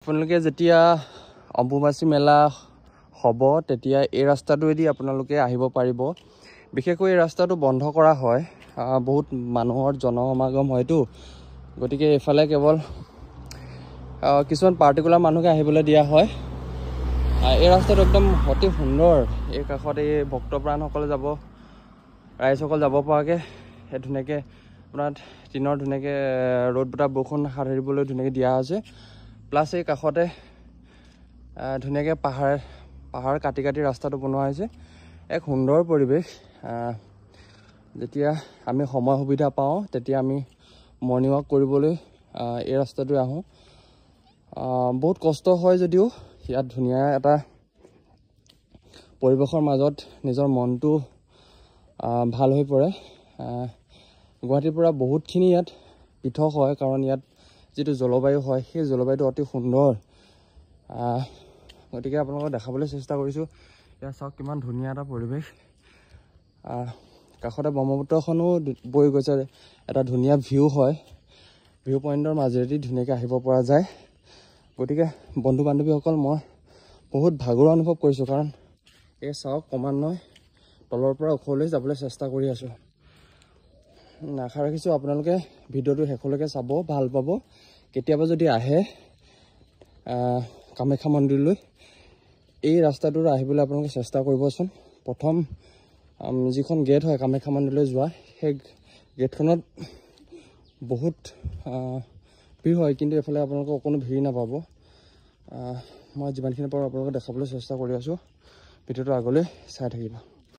আপোনালোকে যেতিয়া অম্বুবাচী মেলা হ'ব তেতিয়া এই ৰাস্তাটোৱেদি আপোনালোকে আহিব পাৰিব। বিশেষকৈ এই ৰাস্তাটো বন্ধ কৰা হয়, বহুত মানুহৰ জনসমাগম হয়তো, গতিকে এইফালে কেৱল কিছুমান পাৰ্টিকুলাৰ মানুহকে আহিবলৈ দিয়া হয়। এই ৰাস্তাটো একদম অতি সুন্দৰ। এই কাষত এই ভক্তপ্ৰাণসকলে যাব, ৰাইজসকল যাব পৰাকৈ ধুনীয়াকৈ আপোনাৰ দিনৰ ধুনীয়াকৈ ৰ'দ বতাহ বৰষুণ হাত সাৰিবলৈ ধুনীয়াকৈ দিয়া হৈছে। প্লাছ এই কাষতে ধুনীয়াকৈ পাহাৰ কাটি কাটি ৰাস্তাটো বনোৱা হৈছে। এক সুন্দৰ পৰিৱেশ। যেতিয়া আমি সময় সুবিধা পাওঁ তেতিয়া আমি মৰ্ণিং ৱাক কৰিবলৈ এই ৰাস্তাটোৱে আহোঁ। বহুত কষ্ট হয় যদিও ইয়াত ধুনীয়া এটা পৰিৱেশৰ মাজত নিজৰ মনটো ভাল হৈ পৰে। গুৱাহাটীৰ পৰা বহুতখিনি ইয়াত পৃথক হয়, কাৰণ ইয়াত যিটো জলবায়ু হয় সেই জলবায়ুটো অতি সুন্দৰ। গতিকে আপোনালোকক দেখাবলৈ চেষ্টা কৰিছোঁ। ইয়াত চাওক কিমান ধুনীয়া এটা পৰিৱেশ। কাষতে ব্ৰহ্মপুত্ৰখনো বৈ গৈছে, এটা ধুনীয়া ভিউ হয়। ভিউ পইণ্টৰ মাজেদি ধুনীয়াকৈ আহিব পৰা যায়। গতিকে বন্ধু বান্ধৱীসকল, মই বহুত ভাগৰুৱা অনুভৱ কৰিছোঁ, কাৰণ এই চাওক ক্ৰমান্বয়ে তলৰ পৰা ওখলৈ যাবলৈ চেষ্টা কৰি আছোঁ। আশা ৰাখিছোঁ আপোনালোকে ভিডিঅ'টো শেষলৈকে চাব, ভাল পাব। কেতিয়াবা যদি আহে কামাখ্যা মন্দিৰলৈ, এই ৰাস্তাটোৰ আহিবলৈ আপোনালোকে চেষ্টা কৰিবচোন। প্ৰথম যিখন গেট হয় কামাখ্যা মন্দিৰলৈ যোৱা, সেই গেটখনত বহুত ভিৰ হয়, কিন্তু এইফালে আপোনালোকে অকণো ভিৰ নাপাব। মই যিমানখিনি পাৰোঁ আপোনালোকক দেখাবলৈ চেষ্টা কৰি আছোঁ। ভিডিঅ'টো আগলৈ চাই থাকিব।